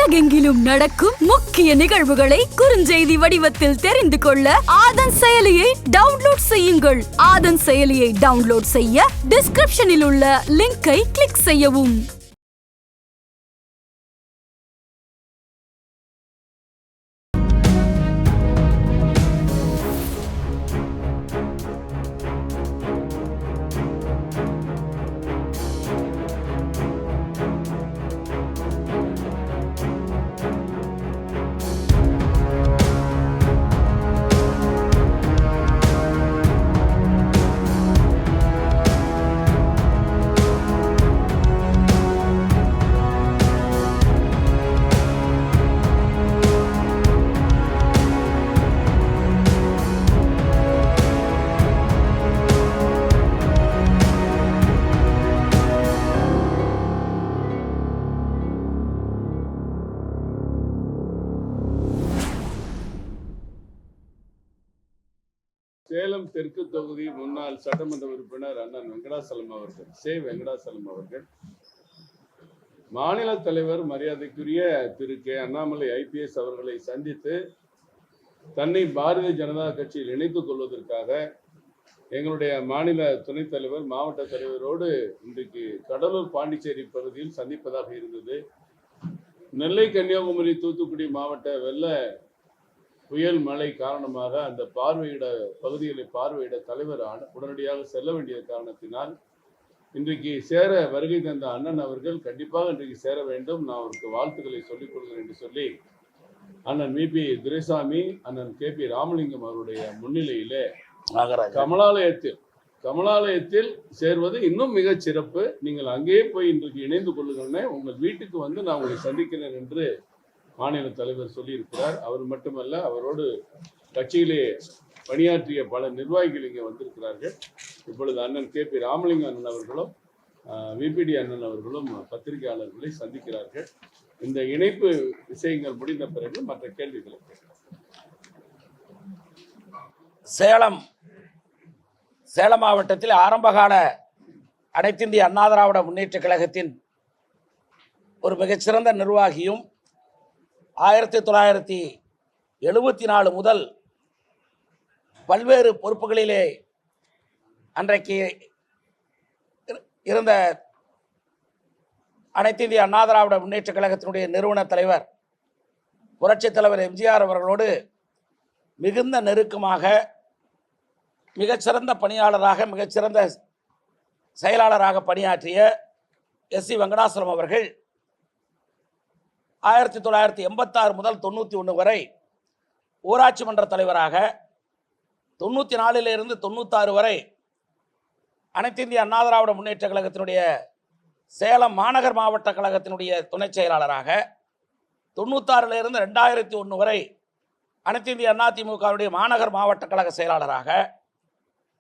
உலகெங்கிலும் நடக்கும் முக்கிய நிகழ்வுகளை குறுஞ்செய்தி வடிவத்தில் தெரிந்து கொள்ள ஆதன் செயலியை டவுன்லோட் செய்யுங்கள். ஆதன் செயலியை டவுன்லோட் செய்ய டிஸ்கிரிப்ஷனில் உள்ள லிங்கை கிளிக் செய்யவும். சேலம் தெற்கு தொகுதி முன்னாள் சட்டமன்ற உறுப்பினர் அண்ணன் வெங்கடாசலம் அவர்கள் மாநில தலைவர் மரியாதைக்குரிய திரு கே அண்ணாமலை IPS அவர்களை சந்தித்து தன்னை பாரதிய ஜனதா கட்சியில் இணைத்துக் கொள்வதற்காக எங்களுடைய மாநில துணைத் தலைவர் மாவட்ட தலைவரோடு இன்றைக்கு கடலூர் பாண்டிச்சேரி பகுதியில் சந்திப்பதாக இருந்தது. நெல்லை, கன்னியாகுமரி, தூத்துக்குடி மாவட்ட வெள்ள புயல் மழை காரணமாக அந்த பகுதிகளை பார்வையிட தலைவர் உடனடியாக செல்ல வேண்டிய காரணத்தினால் இன்றைக்கு சேர வருகை தந்த அண்ணன் அவர்கள் கண்டிப்பாக இன்றைக்கு சேர வேண்டும், நான் அவருக்கு வாழ்த்துக்களை சொல்லிக் கொள்கிறேன் என்று சொல்லி அண்ணன் VP துரைசாமி, அண்ணன் KP ராமலிங்கம் அவருடைய முன்னிலையிலே கமலாலயத்தில் சேர்வது இன்னும் மிக சிறப்பு. நீங்கள் அங்கேயே போய் இன்றைக்கு இணைந்து கொள்ளுங்கன்னு உங்கள் வீட்டுக்கு வந்து நான் உங்களை சந்திக்கிறேன் என்று மாநில தலைவர் சொல்லியிருக்கிறார். அவர் மட்டுமல்ல, அவரோடு கட்சியிலே பணியாற்றிய பல நிர்வாகிகள் இங்கே வந்திருக்கிறார்கள். இப்பொழுது அண்ணன் KP ராமலிங்கம் அண்ணன் அவர்களும் VPD அண்ணன் அவர்களும் பத்திரிகையாளர்களை சந்திக்கிறார்கள். இந்த இணைப்பு விஷயங்கள் முடிந்த பிறகு மற்ற கேள்விகளை சேலம் மாவட்டத்தில் ஆரம்பகால அனைத்திந்திய அண்ணா திராவிட முன்னேற்ற கழகத்தின் ஒரு மிகச்சிறந்த நிர்வாகியும் 1974 முதல் பல்வேறு பொறுப்புகளிலே அன்றைக்கு இருந்த அனைத்து இந்திய அண்ணா திராவிட முன்னேற்ற கழகத்தினுடைய நிறுவன தலைவர் புரட்சித் தலைவர் MGR அவர்களோடு மிகுந்த நெருக்கமாக மிகச்சிறந்த பணியாளராக மிகச்சிறந்த செயலாளராக பணியாற்றிய SC வெங்கடாசலம் அவர்கள் 1986 முதல் 91 வரை ஊராட்சி மன்ற தலைவராக, 94 96 வரை அனைத்து இந்திய அண்ணா திராவிட முன்னேற்ற கழகத்தினுடைய சேலம் மாநகர் மாவட்ட கழகத்தினுடைய துணை செயலாளராக, 96 2001 வரை அனைத்து இந்திய அதிமுகவுடைய மாநகர் மாவட்ட கழக செயலாளராக,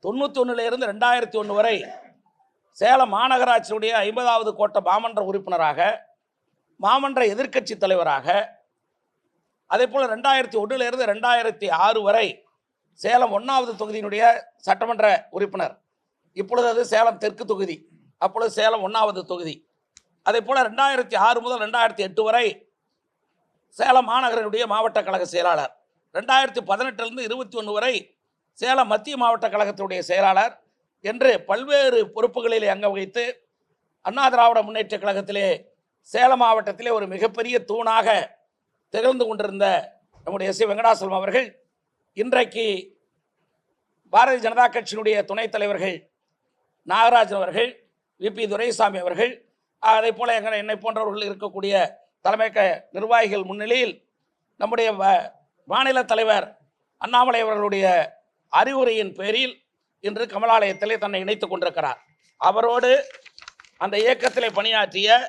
91 2001 வரை சேலம் மாநகராட்சியுடைய 50வது கோட்ட மாமன்ற உறுப்பினராக, மாமன்ற எதிர்க்கட்சி தலைவராக, அதே போல் 2001 2006 வரை சேலம் 1வது தொகுதியினுடைய சட்டமன்ற உறுப்பினர். இப்பொழுது அது சேலம் தெற்கு தொகுதி, அப்பொழுது சேலம் 1வது தொகுதி. அதே போல் 2006 முதல் 2008 வரை சேலம் மாநகரினுடைய மாவட்ட கழக செயலாளர், 2018 21 வரை சேலம் மத்திய மாவட்ட கழகத்தினுடைய செயலாளர் என்று பல்வேறு பொறுப்புகளிலே அங்க வகித்து அண்ணா திராவிட முன்னேற்ற கழகத்திலே சேலம் மாவட்டத்திலே ஒரு மிகப்பெரிய தூணாக திகழ்ந்து கொண்டிருந்த நம்முடைய SC வெங்கடாசலம் அவர்கள் இன்றைக்கு பாரதிய ஜனதா கட்சியினுடைய துணைத் தலைவர்கள் நாகராஜன் அவர்கள், VP துரைசாமி அவர்கள், அதே போல என்னை போன்றவர்கள் இருக்கக்கூடிய தலைமை நிர்வாகிகள் முன்னிலையில் நம்முடைய மாநில தலைவர் அண்ணாமலை அவர்களுடைய அறிவுரையின் பேரில் இன்று கமலாலயத்திலே தன்னை இணைத்துக் கொண்டிருக்கிறார். அவரோடு அந்த இயக்கத்திலே பணியாற்றிய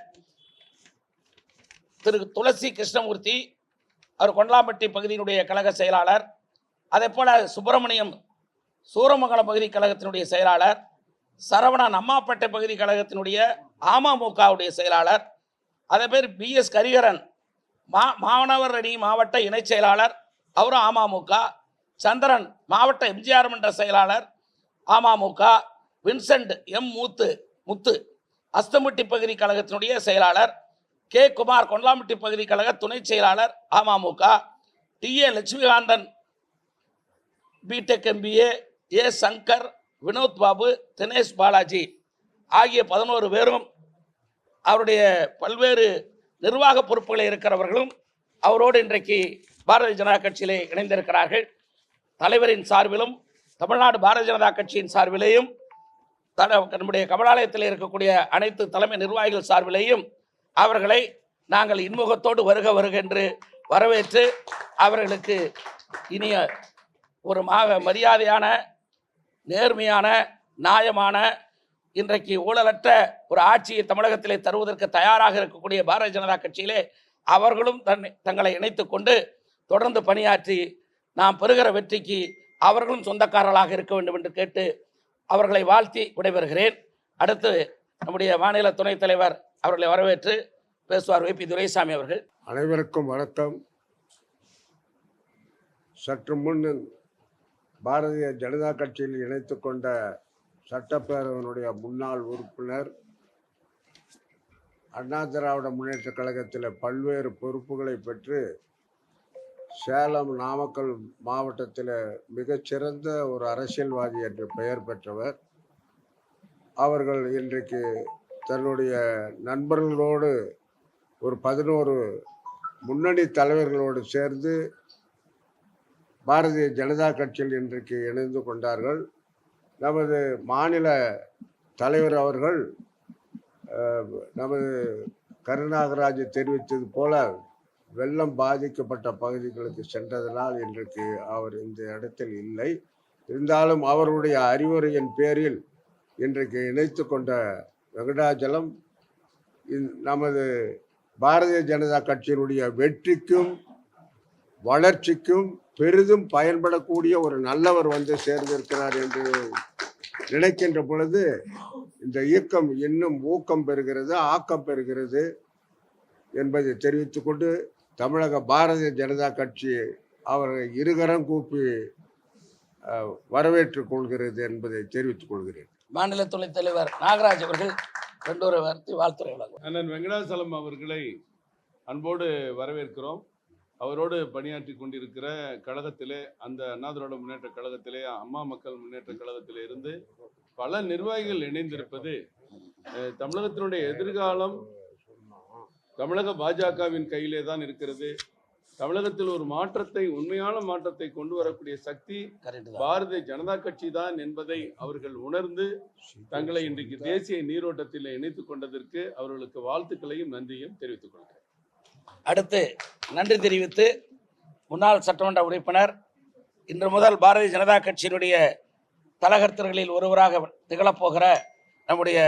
திரு துளசி கிருஷ்ணமூர்த்தி, அவர் கொண்டலாம்பட்டி பகுதியினுடைய கழக செயலாளர், அதே போல சுப்பிரமணியம் சூரமங்கலம் பகுதி கழகத்தினுடைய செயலாளர், சரவணன் அம்மாப்பேட்டை பகுதி கழகத்தினுடைய அமமுகவுடைய செயலாளர், அதே பேர் BS கரிகரன் மாணவர் அணி மாவட்ட இணை செயலாளர், அவரும் அமமுக, சந்திரன் மாவட்ட MGR மன்ற செயலாளர் அமமுக, வின்சென்ட் முத்து அஸ்தம்பட்டி பகுதி கழகத்தினுடைய செயலாளர், கே. குமார் கொண்டலாம்பட்டி பகுதி கழக துணை செயலாளர் AMMK, TA. Lakshmikanthan BTech MBA, ஏ. சங்கர், வினோத் பாபு, தினேஷ் பாலாஜி ஆகிய 11 பேரும் அவருடைய பல்வேறு நிர்வாக பொறுப்புகளை இருக்கிறவர்களும் அவரோடு இன்றைக்கு பாரதிய ஜனதா கட்சியிலே இணைந்திருக்கிறார்கள். தலைவரின் சார்பிலும் தமிழ்நாடு பாரதிய ஜனதா கட்சியின் சார்பிலேயும் நம்முடைய கமலாலயத்தில் இருக்கக்கூடிய அனைத்து தலைமை நிர்வாகிகள் சார்பிலேயும் அவர்களை நாங்கள் இன்முகத்தோடு வருக வருக என்று வரவேற்று அவர்களுக்கு இனிய ஒரு மரியாதையான, நேர்மையான, நியாயமான, இன்றைக்கு ஊழலற்ற ஒரு ஆட்சியை தமிழகத்திலே தருவதற்கு தயாராக இருக்கக்கூடிய பாரதிய ஜனதா கட்சியிலே அவர்களும் தங்களை இணைத்துக் கொண்டு தொடர்ந்து பணியாற்றி நாம் பெறுகிற வெற்றிக்கு அவர்களும் சொந்தக்காரர்களாக இருக்க வேண்டும் என்று கேட்டு அவர்களை வாழ்த்தி விடைபெறுகிறேன். அடுத்து நம்முடைய மாநில துணைத் தலைவர் அவர்களை வரவேற்று பேசுவார் வி.பி. துரைசாமி அவர்கள். அனைவருக்கும் வணக்கம். சற்று முன் பாரதிய ஜனதா கட்சியில் இணைத்து கொண்ட சட்டப்பேரவையினுடைய முன்னாள் உறுப்பினர், அண்ணா திராவிட முன்னேற்ற கழகத்தில் பல்வேறு பொறுப்புகளை பெற்று சேலம், நாமக்கல் மாவட்டத்தில் மிகச்சிறந்த ஒரு அரசியல்வாதி என்று பெயர் பெற்றவர் அவர்கள் இன்றைக்கு தன்னுடைய நண்பர்களோடு ஒரு 11 முன்னணி தலைவர்களோடு சேர்ந்து பாரதிய ஜனதா கட்சியில் இன்றைக்கு இணைந்து கொண்டார்கள். நமது மாநில தலைவர் அவர்கள் நமது கருநாகராஜ் தெரிவித்தது போல வெள்ளம் பாதிக்கப்பட்ட பகுதிகளுக்கு சென்றதனால் இன்றைக்கு அவர் இந்த இடத்தில் இல்லை. இருந்தாலும் அவருடைய அறிவுரையின் பேரில் இன்றைக்கு இணைத்து கொண்ட வெங்கடாச்சலம் நமது பாரதிய ஜனதா கட்சியினுடைய வெற்றிக்கும் வளர்ச்சிக்கும் பெரிதும் பயன்படக்கூடிய ஒரு நல்லவர் வந்து சேர்ந்திருக்கிறார் என்று நினைக்கின்ற பொழுது இந்த இயக்கம் இன்னும் ஊக்கம் பெறுகிறது, ஆக்கம் பெறுகிறது என்பதை தெரிவித்துக் கொண்டு தமிழக பாரதிய ஜனதா கட்சி அவரை இருகரம் கூப்பி வரவேற்றுக் கொள்கிறது என்பதை தெரிவித்துக் கொள்கிறேன். மாநில துணைத் தலைவர் நாகராஜ் அவர்கள் 2 வார்த்தை வாழ்த்துறை வழங்குவார். அண்ணன் வெங்கடாசலம் அவர்களை அன்போடு வரவேற்கிறோம். அவரோடு பணியாற்றி கொண்டிருக்கிற கழகத்திலே, அந்த அண்ணா திராவிட முன்னேற்ற கழகத்திலே, அம்மா மக்கள் முன்னேற்ற கழகத்திலே இருந்து பல நிர்வாகிகள் இணைந்திருப்பது தமிழகத்தினுடைய எதிர்காலம் தமிழக பாஜகவின் கையிலே தான் இருக்கிறது. தமிழகத்தில் ஒரு மாற்றத்தை, உண்மையான மாற்றத்தை கொண்டு வரக்கூடிய சக்தி பாரதிய ஜனதா கட்சி தான் என்பதை அவர்கள் உணர்ந்து தங்களை இன்றைக்கு தேசிய நீரோட்டத்தில் இணைத்துக் கொண்டதற்கு அவர்களுக்கு வாழ்த்துக்களையும் நன்றியும் தெரிவித்துக் கொள்கிறேன். அடுத்து நன்றி தெரிவித்து முன்னாள் சட்டமன்ற உறுப்பினர், இன்று முதல் பாரதிய ஜனதா கட்சியினுடைய தலகர்த்தர்களில் ஒருவராக திகழப்போகிற நம்முடைய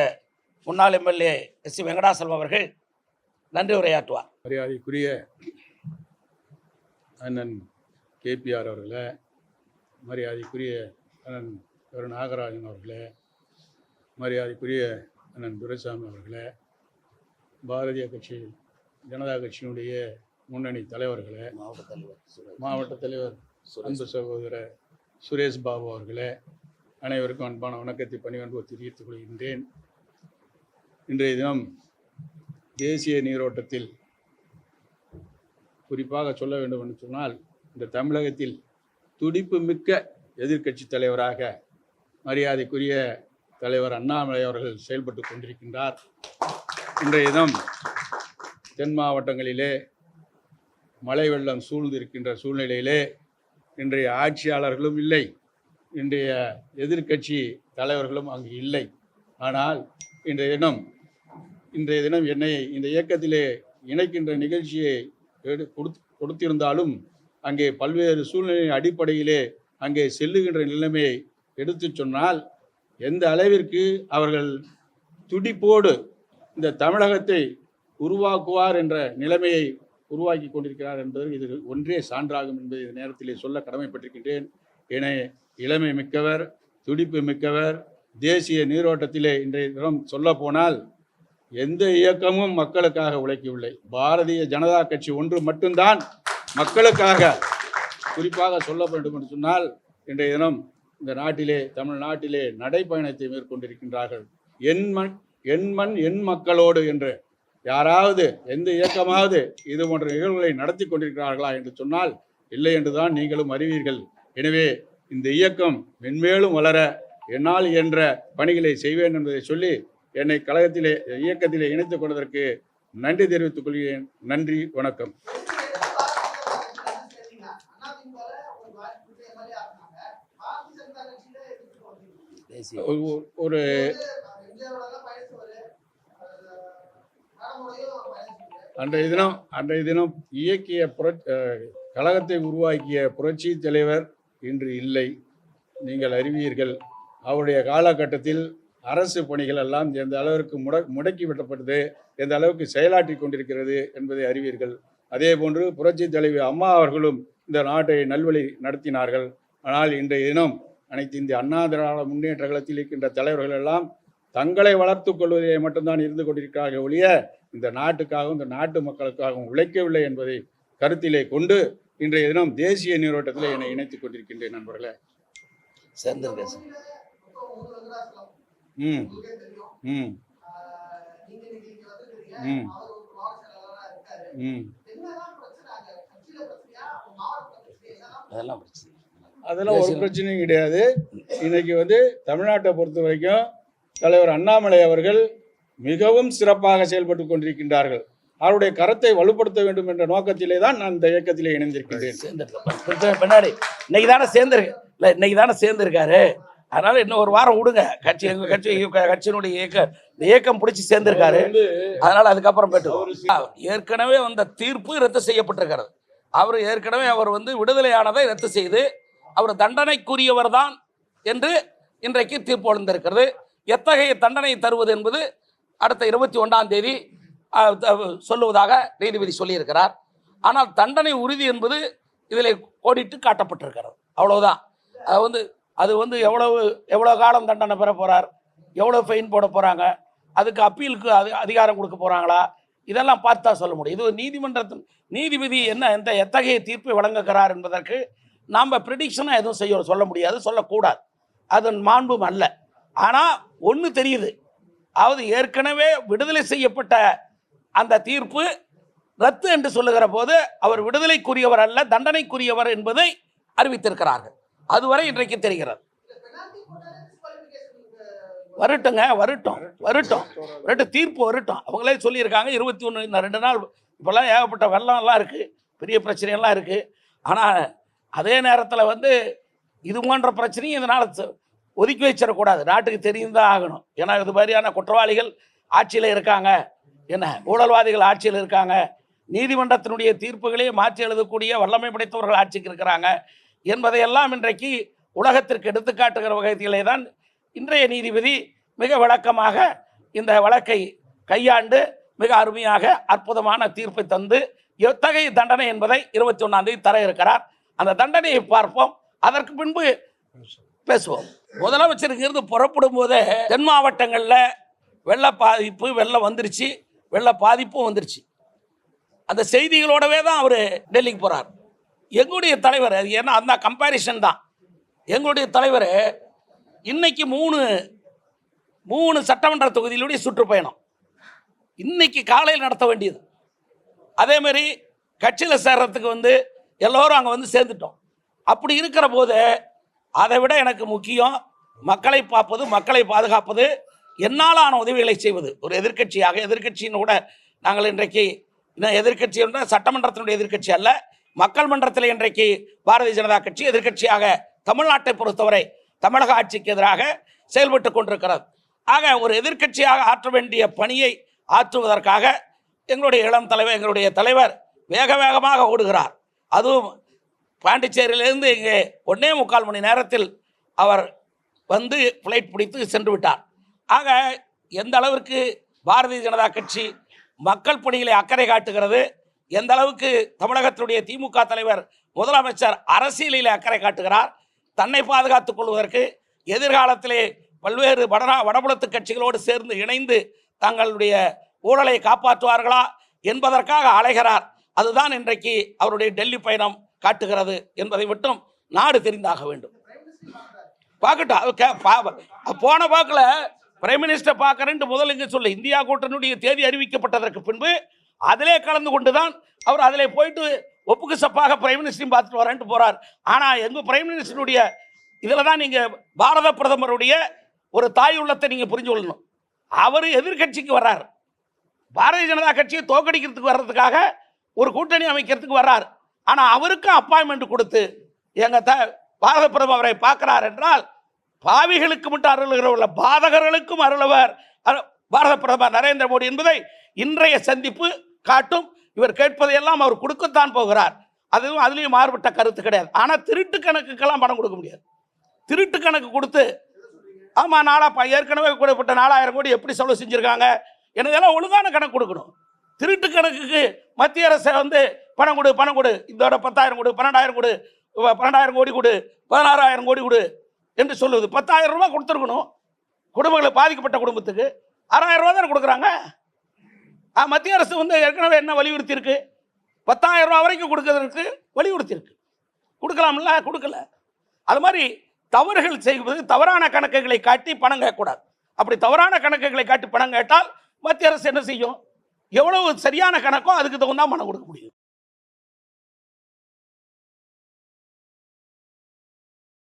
முன்னாள் எம்எல்ஏ எஸ். சி. வெங்கடாசலம் அவர்கள் நன்றி உரையாற்றுவார். மரியாதைக்குரிய அண்ணன் KPR அவர்களே, மரியாதைக்குரிய அண்ணன் நாகராஜன் அவர்களே, மரியாதைக்குரிய அண்ணன் துரைசாமி அவர்களே, பாரதிய கட்சி ஜனதா கட்சியினுடைய முன்னணி தலைவர்களே, மாவட்ட தலைவர் அன்பு சகோதரர் சுரேஷ் பாபு அவர்களே, அனைவருக்கும் அன்பான வணக்கத்தை பணிவன்பு தெரிவித்துக் கொள்கின்றேன். இன்றைய தினம் தேசிய நீரோட்டத்தில் குறிப்பாக சொல்ல வேண்டும் என்று சொன்னால், இந்த தமிழகத்தில் துடிப்பு மிக்க எதிர்க்கட்சி தலைவராக மரியாதைக்குரிய தலைவர் அண்ணாமலை அவர்கள் செயல்பட்டு கொண்டிருக்கின்றார். இன்றைய தினம் தென் மாவட்டங்களிலே மழை வெள்ளம் சூழ்ந்திருக்கின்ற சூழ்நிலையிலே இன்றைய ஆட்சியாளர்களும் இல்லை, இன்றைய எதிர்க்கட்சி தலைவர்களும் அங்கு இல்லை. ஆனால் இன்றைய தினம் என்னை இந்த இயக்கத்திலே இணைக்கின்ற நிகழ்ச்சியை கொடுத்திருந்தாலும் அங்கே பல்வேறு சூழ்நிலை அடிப்படையிலே அங்கே செல்லுகின்ற நிலைமையை எடுத்து சொன்னால் எந்த அளவிற்கு அவர்கள் துடிப்போடு இந்த தமிழகத்தை உருவாக்குவார் என்ற நிலைமையை உருவாக்கி கொண்டிருக்கிறார் என்பது இது ஒன்றே சான்றாகும் என்பதை இந்த நேரத்திலே சொல்ல கடமைப்பட்டிருக்கின்றேன். என இளமை மிக்கவர், துடிப்பு மிக்கவர், தேசிய நீரோட்டத்திலே இன்றைய தினம் சொல்ல போனால் எந்த இயக்கமும் மக்களுக்காக உழைக்கவில்லை. பாரதிய ஜனதா கட்சி ஒன்று மட்டும்தான் மக்களுக்காக. குறிப்பாக சொல்ல வேண்டும் என்று சொன்னால், இன்றைய தினம் இந்த நாட்டிலே, தமிழ்நாட்டிலே நடைப்பயணத்தை மேற்கொண்டிருக்கின்றார்கள். என் மண் என் மக்களோடு என்று யாராவது எந்த இயக்கமாவது இது போன்ற நிகழ்வுகளை நடத்தி கொண்டிருக்கிறார்களா என்று சொன்னால் இல்லை என்றுதான் நீங்களும் அறிவீர்கள். எனவே இந்த இயக்கம் மென்மேலும் வளர என்னால் என்ற பணிகளை செய்வேன் என்பதை சொல்லி என்னை கழகத்திலே இயக்கத்திலே இணைத்துக் கொண்டதற்கு நன்றி தெரிவித்துக் கொள்கிறேன். நன்றி, வணக்கம். ஒரு அன்றைய தினம் இயக்கிய கழகத்தை உருவாக்கிய புரட்சி தலைவர் இன்று இல்லை, நீங்கள் அறிவீர்கள். அவருடைய காலகட்டத்தில் அரசு பணிகள் எல்லாம் எந்த அளவிற்கு முடக்கி விடப்பட்டது, எந்த அளவுக்கு செயலாற்றி கொண்டிருக்கிறது என்பதை அறிவீர்கள். அதே போன்று புரட்சி தலைவர் அம்மா அவர்களும் இந்த நாட்டை நல்வழி நடத்தினார்கள். ஆனால் இன்றைய தினம் அனைத்து இந்திய அண்ணா திராவிட முன்னேற்ற கழகத்தில் இருக்கின்ற தலைவர்கள் எல்லாம் தங்களை வளர்த்துக் கொள்வதை மட்டும்தான் இருந்து கொண்டிருக்கிறார்கள் ஒழிய இந்த நாட்டுக்காகவும் இந்த நாட்டு மக்களுக்காகவும் உழைக்கவில்லை என்பதை கருத்திலே கொண்டு இன்றைய தினம் தேசிய நீரோட்டத்தில் என்னை இணைத்துக் கொண்டிருக்கின்றேன். நண்பர்களே, சேர்ந்திருக்கேன். ம் ம் ம் ம் அதெல்லாம் ஒரு பிரச்சனையும் கிடையாது. இன்னைக்கு தமிழ்நாட்டை பொறுத்த வரைக்கும் தலைவர் அண்ணாமலை அவர்கள் மிகவும் சிறப்பாக செயல்பட்டு கொண்டிருக்கின்றார்கள். அவருடைய கரத்தை வலுப்படுத்த வேண்டும் என்ற நோக்கத்திலே தான் நான் இந்த இயக்கத்திலே இணைந்திருக்கின்றேன். பின்னாடி இன்னைக்கு தானே சேர்ந்திருக்காரு. அதனால இன்னும் ஒரு வாரம் விடுங்க. எங்க கட்சியினுடைய இயக்கம் பிடிச்சி சேர்ந்திருக்காரு. அதனால அதுக்கப்புறம் போயிட்டு ஏற்கனவே வந்த தீர்ப்பு ரத்து செய்யப்பட்டிருக்கிறது. அவர் விடுதலையானதை ரத்து செய்து அவர் தண்டனைக்குரியவர் தான் என்று இன்றைக்கு தீர்ப்பு வழங்கியிருக்கிறது. எத்தகைய தண்டனை தருவது என்பது அடுத்த 21ஆம் தேதி சொல்லுவதாக நீதிபதி சொல்லியிருக்கிறார். ஆனால் தண்டனை உறுதி என்பது இதில் கோடிட்டு காட்டப்பட்டிருக்கிறது. அவ்வளவுதான். அது எவ்வளோ காலம் தண்டனை பெற போகிறார், எவ்வளோ ஃபைன் போட போகிறாங்க, அதுக்கு அப்பீலுக்கு அதிகாரம் கொடுக்க போகிறாங்களா, இதெல்லாம் பார்த்து தான் சொல்ல முடியும். இது நீதிமன்றத்தின் நீதிபதி எத்தகைய தீர்ப்பை வழங்குகிறார் என்பதற்கு நாம் ப்ரிடிக்ஷனாக எதுவும் சொல்ல முடியாது, சொல்லக்கூடாது. அதன் மாண்பும் அல்ல. ஆனால் ஒன்று தெரியுது, அதாவது ஏற்கனவே விடுதலை செய்யப்பட்ட அந்த தீர்ப்பு ரத்து என்று சொல்லுகிற போது அவர் விடுதலைக்குரியவர் அல்ல, தண்டனைக்குரியவர் என்பதை அறிவித்திருக்கிறார்கள். அதுவரை இன்றைக்கு தெரிகிறது. வரட்டும் தீர்ப்பு வரட்டும். அவங்களே சொல்லியிருக்காங்க 21 2 நாள். இப்போல்லாம் ஏகப்பட்ட வெள்ளம்லாம் இருக்குது, பெரிய பிரச்சனையெல்லாம் இருக்குது. ஆனால் அதே நேரத்தில் இது போன்ற பிரச்சனையும் இதனால் ஒதுக்கி வச்சிடக்கூடாது. நாட்டுக்கு தெரிந்துதான் ஆகணும். ஏன்னா இது மாதிரியான குற்றவாளிகள் ஆட்சியில் இருக்காங்க, ஊழல்வாதிகள் ஆட்சியில் இருக்காங்க, நீதிமன்றத்தினுடைய தீர்ப்புகளையே மாற்றி எழுதக்கூடிய வல்லமை படைத்தவர்கள் ஆட்சிக்கு இருக்கிறாங்க என்பதையெல்லாம் இன்றைக்கு உலகத்திற்கு எடுத்துக்காட்டுகிற வகையிலே தான் இன்றைய நீதிபதி மிக விளக்கமாக இந்த வழக்கை கையாண்டு மிக அருமையாக அற்புதமான தீர்ப்பை தந்து எத்தகைய தண்டனை என்பதை 21ஆம் தேதி தர இருக்கிறார். அந்த தண்டனையை பார்ப்போம், அதற்கு பின்பு பேசுவோம். முதலமைச்சருக்கு புறப்படும் போதே தென் மாவட்டங்களில் வெள்ளம் வந்துருச்சு, வெள்ள பாதிப்பும் வந்துருச்சு. அந்த செய்திகளோடவே தான் அவர் டெல்லிக்கு போகிறார். எங்களுடைய தலைவர், ஏன்னா அந்த கம்பேரிசன் தான், எங்களுடைய தலைவர் இன்னைக்கு மூணு சட்டமன்ற தொகுதியிலுடைய சுற்றுப்பயணம் இன்னைக்கு காலையில் நடத்த வேண்டியது. அதேமாரி கட்சியில் சேர்றதுக்கு எல்லோரும் அங்கே சேர்ந்துட்டோம். அப்படி இருக்கிற போது அதை விட எனக்கு முக்கியம் மக்களை பார்ப்பது, மக்களை பாதுகாப்பது, என்னாலான உதவிகளை செய்வது. ஒரு எதிர்க்கட்சியின் கூட நாங்கள் இன்றைக்கு எதிர்க்கட்சி என்ற சட்டமன்றத்தினுடைய எதிர்க்கட்சி அல்ல, மக்கள் மன்றத்தில் இன்றைக்கு பாரதிய ஜனதா கட்சி எதிர்க்கட்சியாக தமிழ்நாட்டை பொறுத்தவரை தமிழக ஆட்சிக்கு எதிராக செயல்பட்டு கொண்டிருக்கிறது. ஆக ஒரு எதிர்க்கட்சியாக ஆற்ற வேண்டிய பணியை ஆற்றுவதற்காக எங்களுடைய தலைவர் வேகமாக ஓடுகிறார். அதுவும் பாண்டிச்சேரியிலிருந்து இங்கே 1.25 மணி நேரத்தில் அவர் ஃப்ளைட் பிடித்து சென்று விட்டார். ஆக எந்த அளவிற்கு பாரதிய ஜனதா கட்சி மக்கள் பணிகளை அக்கறை காட்டுகிறது, எந்த அளவுக்கு தமிழகத்தினுடைய திமுக தலைவர் முதலமைச்சர் அரசியலில் அக்கறை காட்டுகிறார், தன்னை பாதுகாத்துக் கொள்வதற்கு எதிர்காலத்திலே பல்வேறு வடபுலத்து கட்சிகளோடு சேர்ந்து இணைந்து தங்களுடைய ஊழலை காப்பாற்றுவார்களா என்பதற்காக அலைகிறார். அதுதான் இன்றைக்கு அவருடைய டெல்லி பயணம் காட்டுகிறது என்பதை மட்டும் நாடு தெரிந்தாக வேண்டும். பார்க்கட்டும், போன வாக்கில் பிரைம் மினிஸ்டர் பார்க்கறேன்ட்டு முதல்ல இங்கே சொல்ல இந்தியா கூட்டணியுடைய தேதி அறிவிக்கப்பட்டதற்கு பின்பு அதிலே கலந்து கொண்டு தான் அவர் அதிலே போயிட்டு ஒப்புக்கு சப்பாக பிரைம் மினிஸ்டரையும் பார்த்துட்டு வரேன்ட்டு போகிறார். ஆனால் எங்கள் பிரைம் மினிஸ்டருடைய இதில் தான் நீங்கள் பாரத பிரதமருடைய ஒரு தாய் உள்ளத்தை நீங்கள் புரிஞ்சு கொள்ளணும். அவர் எதிர்கட்சிக்கு வர்றார், பாரதிய ஜனதா கட்சியை தோக்கடிக்கிறதுக்கு வர்றதுக்காக ஒரு கூட்டணி அமைக்கிறதுக்கு வர்றார். ஆனால் அவருக்கும் அப்பாயின்மெண்ட் கொடுத்து எங்கள் பாரத பிரதமரை பார்க்கிறார் என்றால் பாவிகளுக்கு மட்டும் அருளுகிறவர்கள பாதகர்களுக்கும் அருளவர் பாரத பிரதமர் நரேந்திர மோடி என்பதை இன்றைய சந்திப்பு காட்டும். இவர் கேட்பதையெல்லாம் அவர் கொடுக்கத்தான் போகிறார். அதுலேயும் மாறுபட்ட கருத்து கிடையாது. ஆனால் திருட்டு கணக்குக்கெல்லாம் பணம் கொடுக்க முடியாது. திருட்டு கணக்கு கொடுத்து ஆமாம் ஏற்கனவே கூடப்பட்ட 4000 கோடி எப்படி செலவு செஞ்சுருக்காங்க எனக்கெல்லாம் ஒழுங்கான கணக்கு கொடுக்கணும். திருட்டு கணக்குக்கு மத்திய அரசை பணம் கொடு இதோட 10,000 கொடு, 12,000 கொடு, 12,000 கோடி கொடு, 16,000 கோடி கொடு என்று சொல்லுவது. 10,000 ரூபா கொடுத்துருக்கணும். குடும்பங்களை பாதிக்கப்பட்ட குடும்பத்துக்கு 6,000 ரூபா தானே கொடுக்குறாங்க. மத்திய அரசு ஏற்கனவே என்ன வலியுறுத்தி இருக்கு? 10,000 ரூபா வரைக்கும் கொடுக்கறதுக்கு வலியுறுத்தி இருக்கு. கொடுக்கலாம்ல, கொடுக்கல. அது மாதிரி தவறுகள் செய்வது, தவறான கணக்குகளை காட்டி பணம் கேட்கக்கூடாது. அப்படி தவறான கணக்குகளை காட்டி பணம் கேட்டால் மத்திய அரசு என்ன செய்யும்? எவ்வளவு சரியான கணக்கோ அதுக்கு தகுந்தா பணம் கொடுக்க முடியும்.